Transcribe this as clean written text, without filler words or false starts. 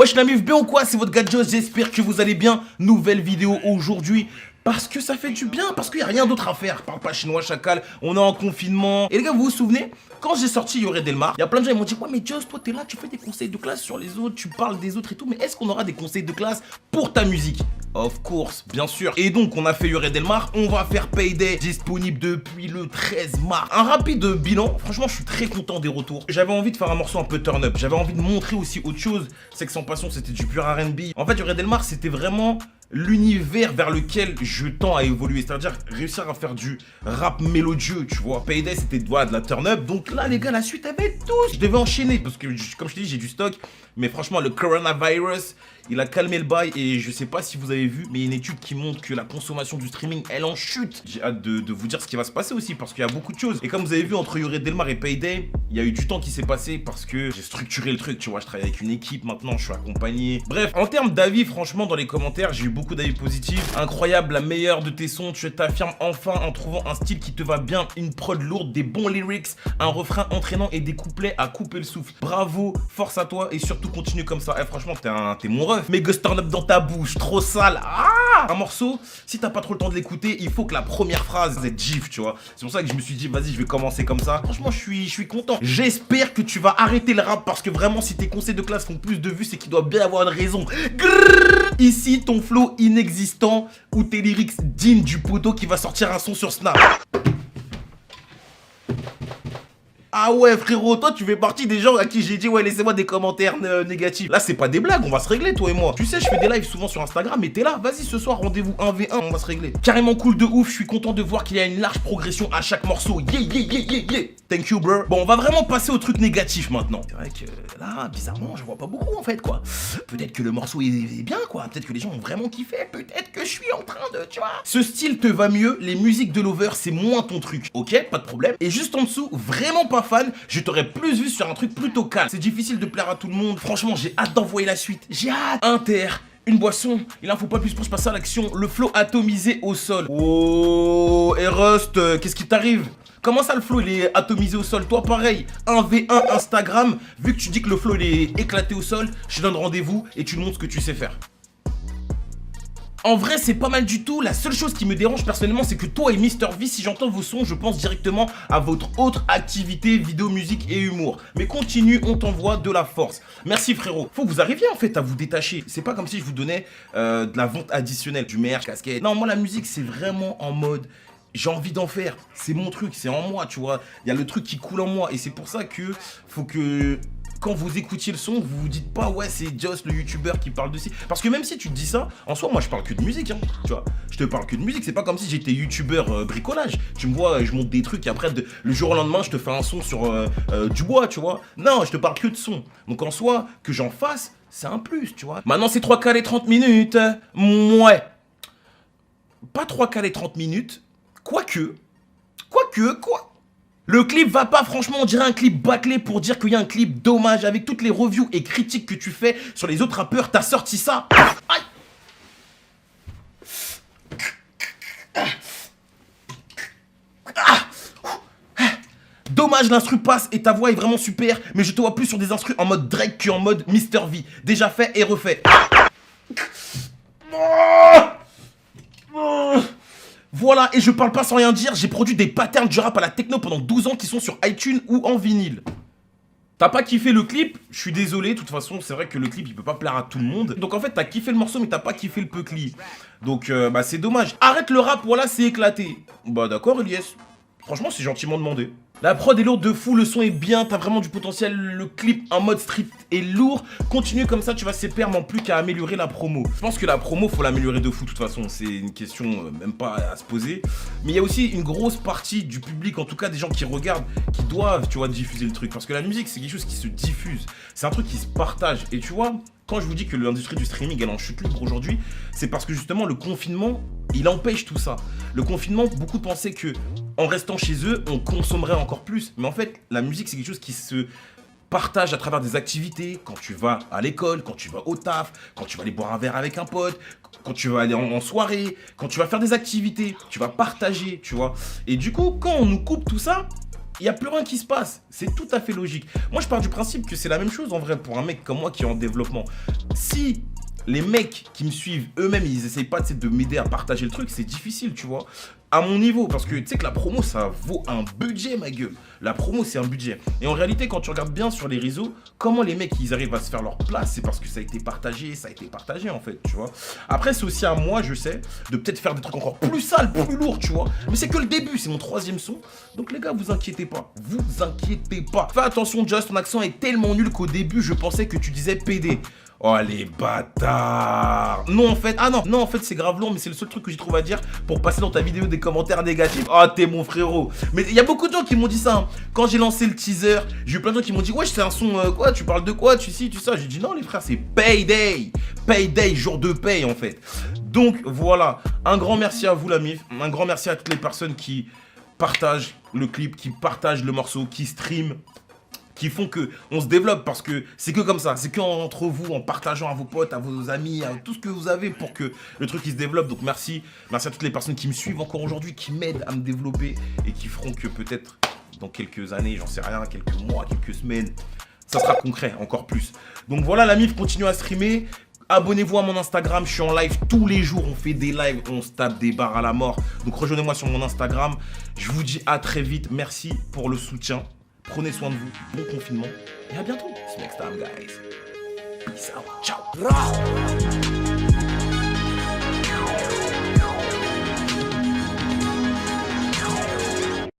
Wesh la mif, bien ou quoi? C'est votre gars Joss, j'espère que vous allez bien. Nouvelle vidéo aujourd'hui. Parce que ça fait du bien, parce qu'il n'y a rien d'autre à faire. Parle pas chinois, chacal, on est en confinement. Et les gars, vous vous souvenez, quand j'ai sorti Yored Delmar, il y a plein de gens qui m'ont dit: ouais, mais Joss, toi t'es là, tu fais des conseils de classe sur les autres, tu parles des autres et tout, mais est-ce qu'on aura des conseils de classe pour ta musique? Of course, bien sûr. Et donc, on a fait Yored Delmar, on va faire Payday, disponible depuis le 13 mars. Un rapide bilan, franchement, je suis très content des retours. J'avais envie de faire un morceau un peu turn up, j'avais envie de montrer aussi autre chose. C'est que Sans Passion, c'était du pur R&B. En fait, Yored Delmar, c'était vraiment l'univers vers lequel je tends à évoluer, c'est-à-dire réussir à faire du rap mélodieux, tu vois. Payday, c'était voilà, de la turn-up, donc là, les gars, la suite, elle va être tous. Je devais enchaîner, parce que, comme je te dis, j'ai du stock, mais franchement, le coronavirus, il a calmé le bail, et je sais pas si vous avez vu, mais il y a une étude qui montre que la consommation du streaming, elle en chute. J'ai hâte de vous dire ce qui va se passer aussi, parce qu'il y a beaucoup de choses. Et comme vous avez vu, entre Yored Delmar et Payday, il y a eu du temps qui s'est passé, parce que j'ai structuré le truc, tu vois. Je travaille avec une équipe, maintenant, je suis accompagné. Bref, en termes d'avis, franchement, dans les commentaires, j'ai eu beaucoup d'avis positifs. Incroyable, la meilleure de tes sons, tu t'affirmes enfin en trouvant un style qui te va bien, une prod lourde, des bons lyrics, un refrain entraînant et des couplets à couper le souffle. Bravo, force à toi et surtout continue comme ça. Franchement, t'es mon ref. Mais Gus turn up dans ta bouche, trop sale. Un morceau, si t'as pas trop le temps de l'écouter, il faut que la première phrase ait gif, tu vois. C'est pour ça que je me suis dit, vas-y, je vais commencer comme ça. Franchement, je suis content. J'espère que tu vas arrêter le rap parce que vraiment, si tes conseils de classe font plus de vues, c'est qu'il doit bien avoir une raison. Grrr. Ici, ton flow inexistant ou tes lyrics dignes du poteau qui va sortir un son sur Snap. Ah ouais frérot, toi tu fais partie des gens à qui j'ai dit ouais laissez-moi des commentaires négatifs. Là c'est pas des blagues, on va se régler toi et moi. Tu sais je fais des lives souvent sur Instagram mais t'es là, vas-y ce soir rendez-vous 1v1, on va se régler. Carrément cool de ouf, je suis content de voir qu'il y a une large progression à chaque morceau. Yeah yeah yeah yeah yeah. Thank you bro. Bon on va vraiment passer au truc négatif maintenant. C'est vrai que là bizarrement je vois pas beaucoup en fait quoi. Peut-être que le morceau est bien quoi, peut-être que les gens ont vraiment kiffé, peut-être que je suis en train de, tu vois. Ce style te va mieux, les musiques de Lover c'est moins ton truc, ok, pas de problème. Et juste en dessous, vraiment pas fan, je t'aurais plus vu sur un truc plutôt calme. C'est difficile de plaire à tout le monde. Franchement, j'ai hâte d'envoyer la suite. J'ai hâte. Inter, une boisson. Il en faut pas plus pour se passer à l'action. Le flow atomisé au sol. Oh, et Rust, qu'est-ce qui t'arrive? Comment ça le flow il est atomisé au sol? Toi pareil, 1v1 Instagram. Vu que tu dis que le flow il est éclaté au sol, je te donne rendez-vous et tu me montres ce que tu sais faire. En vrai, c'est pas mal du tout. La seule chose qui me dérange personnellement, c'est que toi et Mr V, si j'entends vos sons, je pense directement à votre autre activité, vidéo, musique et humour. Mais continue, on t'envoie de la force. Merci frérot. Faut que vous arriviez en fait à vous détacher. C'est pas comme si je vous donnais de la vente additionnelle, du merch, casquette. Non, moi la musique, c'est vraiment en mode... J'ai envie d'en faire. C'est mon truc, c'est en moi, tu vois. Il y a le truc qui coule en moi. Et c'est pour ça que faut que... Quand vous écoutiez le son, vous vous dites pas ouais c'est Joss le youtubeur qui parle de ci. Parce que même si tu te dis ça, en soi moi je parle que de musique hein, tu vois. Je te parle que de musique, c'est pas comme si j'étais youtubeur bricolage. Tu me vois, je monte des trucs et après le jour au lendemain je te fais un son sur du bois, tu vois. Non, je te parle que de son. Donc en soi, que j'en fasse, c'est un plus, tu vois. Maintenant c'est 3 et 30 minutes. Ouais. Pas 3 et 30 minutes. Quoique. Le clip va pas, franchement, on dirait un clip bâclé pour dire qu'il y a un clip dommage. Avec toutes les reviews et critiques que tu fais sur les autres rappeurs, t'as sorti ça. Aïe. Dommage, l'instru passe et ta voix est vraiment super, mais je te vois plus sur des instrus en mode Drake qu'en mode Mr V. Déjà fait et refait. Voilà, et je parle pas sans rien dire, j'ai produit des patterns du rap à la techno pendant 12 ans qui sont sur iTunes ou en vinyle. T'as pas kiffé le clip? Je suis désolé, de toute façon, c'est vrai que le clip, il peut pas plaire à tout le monde. Donc en fait, t'as kiffé le morceau, mais t'as pas kiffé le peu-clip. Donc, bah c'est dommage. Arrête le rap, voilà, c'est éclaté. Bah d'accord, Elias. Franchement, c'est gentiment demandé. La prod est lourde de fou, le son est bien, t'as vraiment du potentiel, le clip en mode street est lourd. Continue comme ça, tu vas se perdre, plus qu'à améliorer la promo. Je pense que la promo, faut l'améliorer de fou, de toute façon, c'est une question même pas à se poser. Mais il y a aussi une grosse partie du public, en tout cas des gens qui regardent, qui doivent, tu vois, diffuser le truc. Parce que la musique, c'est quelque chose qui se diffuse, c'est un truc qui se partage. Et tu vois, quand je vous dis que l'industrie du streaming, elle est en chute libre aujourd'hui, c'est parce que justement, le confinement, il empêche tout ça. Le confinement, beaucoup pensaient que en restant chez eux, on consommerait encore plus. Mais en fait, la musique, c'est quelque chose qui se partage à travers des activités. Quand tu vas à l'école, quand tu vas au taf, quand tu vas aller boire un verre avec un pote, quand tu vas aller en soirée, quand tu vas faire des activités, tu vas partager, tu vois. Et du coup, quand on nous coupe tout ça, il n'y a plus rien qui se passe. C'est tout à fait logique. Moi, je pars du principe que c'est la même chose en vrai pour un mec comme moi qui est en développement. Si les mecs qui me suivent eux-mêmes, ils essayent pas de m'aider à partager le truc, c'est difficile, tu vois. À mon niveau, parce que tu sais que la promo, ça vaut un budget, ma gueule. La promo, c'est un budget. Et en réalité, quand tu regardes bien sur les réseaux, comment les mecs, ils arrivent à se faire leur place, c'est parce que ça a été partagé, en fait, tu vois. Après, c'est aussi à moi, je sais, de peut-être faire des trucs encore plus sales, plus lourds, tu vois. Mais c'est que le début, c'est mon 3e son. Donc les gars, vous inquiétez pas. Vous inquiétez pas. Fais attention, Just, ton accent est tellement nul qu'au début, je pensais que tu disais PD. Oh les bâtards. Non en fait, non en fait c'est grave long, mais c'est le seul truc que j'ai trouvé à dire pour passer dans ta vidéo des commentaires négatifs. Oh t'es mon frérot. Mais il y a beaucoup de gens qui m'ont dit ça hein. Quand j'ai lancé le teaser, j'ai eu plein de gens qui m'ont dit wesh c'est un son quoi, tu parles de quoi, tu sais, tu ça. J'ai dit non les frères, c'est payday. Payday, jour de paye en fait. Donc voilà, un grand merci à vous la MIF, un grand merci à toutes les personnes qui partagent le clip, qui partagent le morceau, qui stream, qui font que on se développe, parce que c'est que comme ça, c'est que entre vous, en partageant à vos potes, à vos amis, à tout ce que vous avez pour que le truc il se développe. Donc merci à toutes les personnes qui me suivent encore aujourd'hui, qui m'aident à me développer et qui feront que peut-être dans quelques années, j'en sais rien, quelques mois, quelques semaines, ça sera concret encore plus. Donc voilà, la MIF continue à streamer. Abonnez-vous à mon Instagram, je suis en live tous les jours, on fait des lives, on se tape des barres à la mort. Donc rejoignez-moi sur mon Instagram. Je vous dis à très vite, merci pour le soutien. Prenez soin de vous, bon confinement et à bientôt. See you next time, guys. Peace out, ciao.